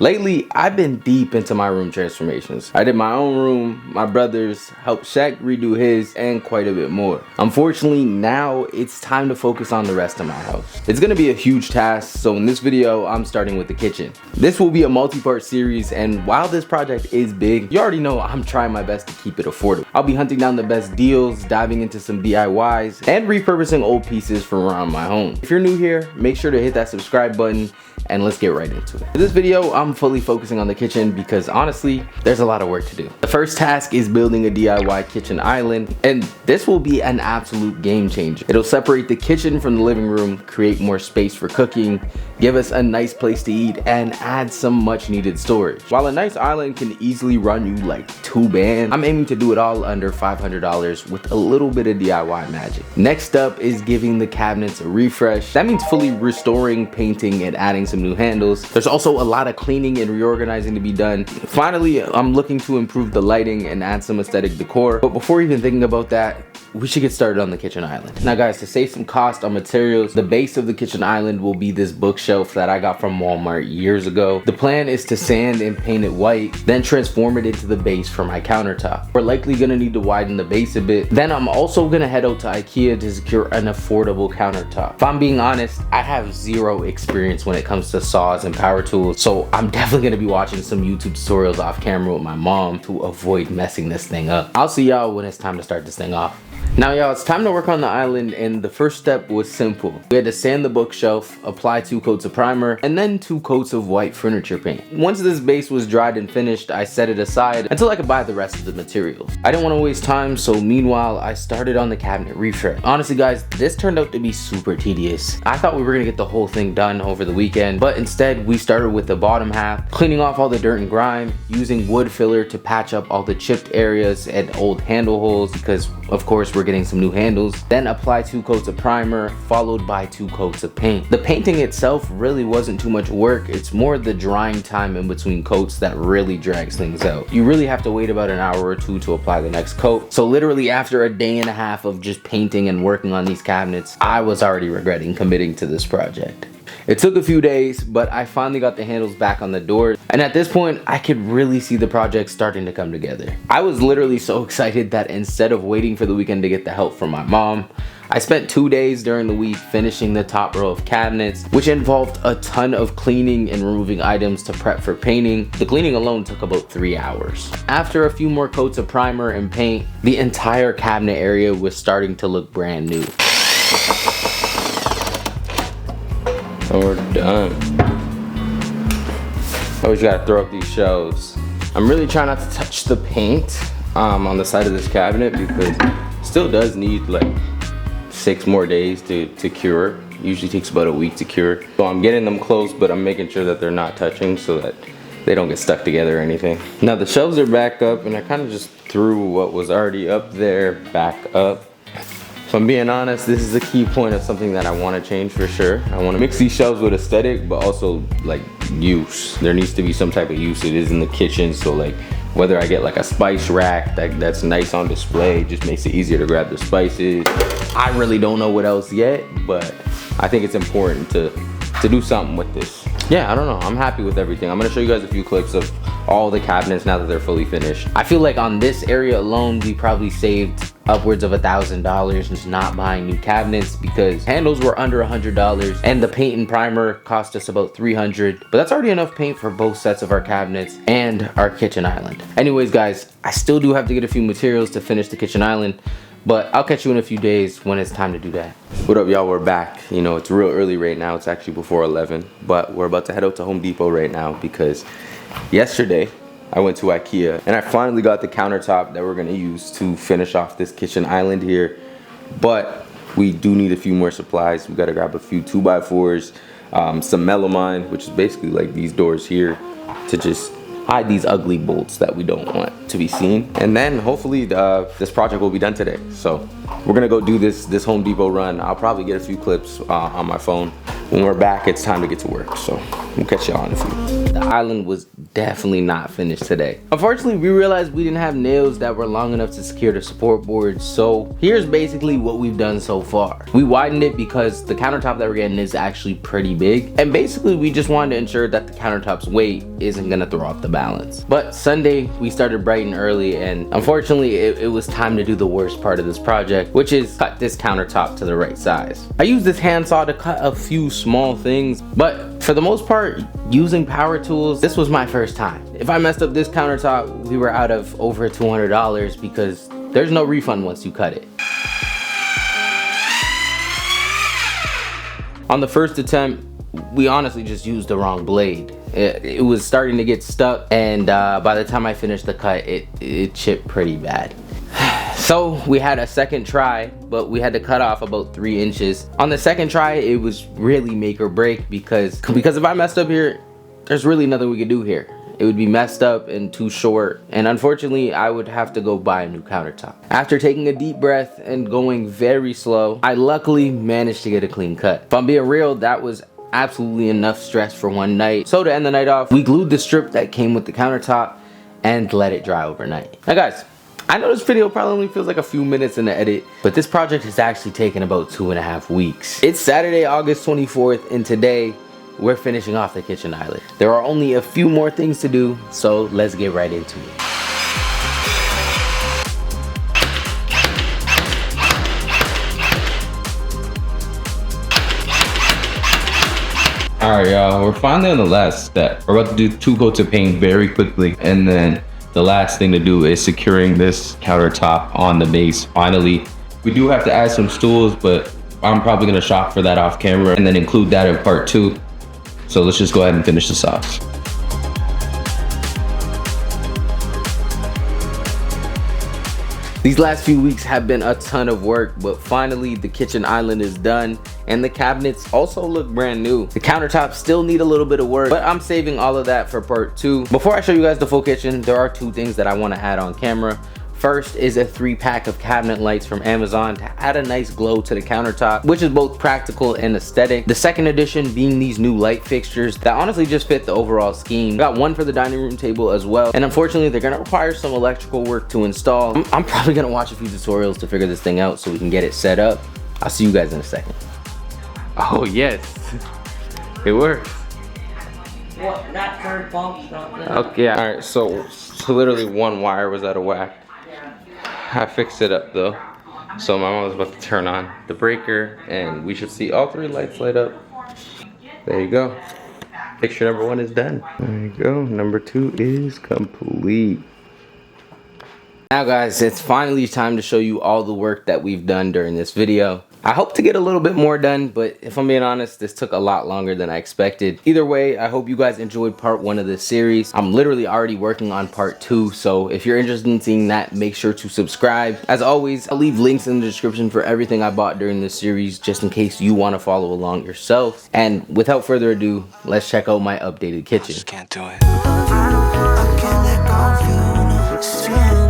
Lately, I've been deep into my room transformations. I did my own room, my brother's, helped Shaq redo his, and quite a bit more. Unfortunately, now it's time to focus on the rest of my house. It's gonna be a huge task, so in this video, I'm starting with the kitchen. This will be a multi-part series, and while this project is big, you already know I'm trying my best to keep it affordable. I'll be hunting down the best deals, diving into some DIYs, and repurposing old pieces from around my home. If you're new here, make sure to hit that subscribe button, and let's get right into it. For this video, I'm fully focusing on the kitchen because honestly, there's a lot of work to do. The first task is building a DIY kitchen island, and this will be an absolute game changer. It'll separate the kitchen from the living room, create more space for cooking, give us a nice place to eat, and add some much needed storage. While a nice island can easily run you like 2 bands, I'm aiming to do it all under $500 with a little bit of DIY magic. Next up is giving the cabinets a refresh. That means fully restoring, painting, and adding some new handles. There's also a lot of cleaning and reorganizing to be done. Finally, I'm looking to improve the lighting and add some aesthetic decor. But before even thinking about that, we should get started on the kitchen island. Now guys, to save some cost on materials, the base of the kitchen island will be this bookshelf that I got from Walmart years ago. The plan is to sand and paint it white, then transform it into the base for my countertop. We're likely gonna need to widen the base a bit. Then I'm also gonna head out to IKEA to secure an affordable countertop. If I'm being honest, I have zero experience when it comes to saws and power tools, so I'm definitely gonna be watching some YouTube tutorials off camera with my mom to avoid messing this thing up. I'll see y'all when it's time to start this thing off. Now y'all, it's time to work on the island, and the first step was simple. We had to sand the bookshelf, apply 2 coats of primer, and then 2 coats of white furniture paint. Once this base was dried and finished, I set it aside until I could buy the rest of the materials. I didn't want to waste time, so meanwhile, I started on the cabinet refresh. Honestly guys, this turned out to be super tedious. I thought we were gonna get the whole thing done over the weekend, but instead we started with the bottom half, cleaning off all the dirt and grime, using wood filler to patch up all the chipped areas and old handle holes, because of course we're getting some new handles. Then apply 2 coats of primer, followed by 2 coats of paint. The painting itself really wasn't too much work. It's more the drying time in between coats that really drags things out. You really have to wait about an hour or 2 to apply the next coat. So literally after a day and a half of just painting and working on these cabinets, I was already regretting committing to this project. It took a few days, but I finally got the handles back on the door, and at this point I could really see the project starting to come together. I was literally so excited that instead of waiting for the weekend to get the help from my mom, I spent 2 days during the week finishing the top row of cabinets, which involved a ton of cleaning and removing items to prep for painting. The cleaning alone took about 3 hours. After a few more coats of primer and paint, the entire cabinet area was starting to look brand new. We're done. I always gotta throw up these shelves. I'm really trying not to touch the paint on the side of this cabinet because it still does need like 6 more days to cure. Usually takes about a week to cure. So I'm getting them close, but I'm making sure that they're not touching so that they don't get stuck together or anything. Now the shelves are back up, and I kind of just threw what was already up there back up. If I'm being honest, this is a key point of something that I want to change for sure. I want to mix these shelves with aesthetic, but also like use. There needs to be some type of use. It is in the kitchen, so like whether I get like a spice rack that's nice on display, just makes it easier to grab the spices. I really don't know what else yet, but I think it's important to do something with this. Yeah, I don't know. I'm happy with everything. I'm gonna show you guys a few clips of all the cabinets now that they're fully finished. I feel like on this area alone, we probably saved upwards of $1,000 just not buying new cabinets, because handles were under $100 and the paint and primer cost us about $300, but that's already enough paint for both sets of our cabinets and our kitchen island. Anyways guys, I still do have to get a few materials to finish the kitchen island, but I'll catch you in a few days when it's time to do that. What up y'all, we're back. You know, it's real early right now. It's actually before 11, but we're about to head out to Home Depot right now because yesterday I went to IKEA and I finally got the countertop that we're gonna use to finish off this kitchen island here. But we do need a few more supplies. We gotta grab a few 2x4s, some melamine, which is basically like these doors here, to just hide these ugly bolts that we don't want to be seen. And then hopefully this project will be done today. So we're gonna go do this Home Depot run. I'll probably get a few clips on my phone. When we're back, it's time to get to work. So we'll catch y'all in a few. the island was definitely not finished today. Unfortunately, we realized we didn't have nails that were long enough to secure the support boards, so here's basically what we've done so far. We widened it because the countertop that we're getting is actually pretty big, and basically we just wanted to ensure that the countertop's weight isn't gonna throw off the balance. But Sunday, we started bright and early, and unfortunately, it was time to do the worst part of this project, which is cut this countertop to the right size. I used this handsaw to cut a few small things, but for the most part, using power tools, this was my first time. If I messed up this countertop, we were out of over $200 because there's no refund once you cut it. On the first attempt, we honestly just used the wrong blade. It was starting to get stuck, and by the time I finished the cut, it chipped pretty bad. So we had a second try, but we had to cut off about 3 inches. On the second try, it was really make or break because if I messed up here, there's really nothing we could do here. It would be messed up and too short, and unfortunately, I would have to go buy a new countertop. After taking a deep breath and going very slow, I luckily managed to get a clean cut. If I'm being real, that was absolutely enough stress for one night. So to end the night off, we glued the strip that came with the countertop and let it dry overnight. Now guys, I know this video probably only feels like a few minutes in the edit, but this project has actually taken about 2.5 weeks. It's Saturday, August 24th, and today we're finishing off the kitchen island. There are only a few more things to do, so let's get right into it. Alright y'all, we're finally on the last step. We're about to do 2 coats of paint very quickly, and then the last thing to do is securing this countertop on the base. Finally, we do have to add some stools, but I'm probably gonna shop for that off camera and then include that in part 2. So let's just go ahead and finish this off. These last few weeks have been a ton of work, but finally the kitchen island is done and the cabinets also look brand new. The countertops still need a little bit of work, but I'm saving all of that for part 2. Before I show you guys the full kitchen, there are 2 things that I want to add on camera. First is a 3-pack of cabinet lights from Amazon to add a nice glow to the countertop, which is both practical and aesthetic. The second addition being these new light fixtures that honestly just fit the overall scheme. Got one for the dining room table as well, and unfortunately they're gonna require some electrical work to install. I'm probably gonna watch a few tutorials to figure this thing out so we can get it set up. I'll see you guys in a second. Oh yes, it works. What, that third bump's not good? Okay, alright, so literally one wire was out of whack. I fixed it up though. So my mom was about to turn on the breaker and we should see all 3 lights light up. There you go. Picture number 1 is done. There you go. Number 2 is complete. Now guys, it's finally time to show you all the work that we've done during this video. I hope to get a little bit more done, but if I'm being honest, this took a lot longer than I expected. Either way, I hope you guys enjoyed part 1 of this series. I'm literally already working on part 2, so if you're interested in seeing that, make sure to subscribe. As always, I'll leave links in the description for everything I bought during this series, just in case you want to follow along yourself. And without further ado, let's check out my updated kitchen. I just can't do it. I can't let go of you.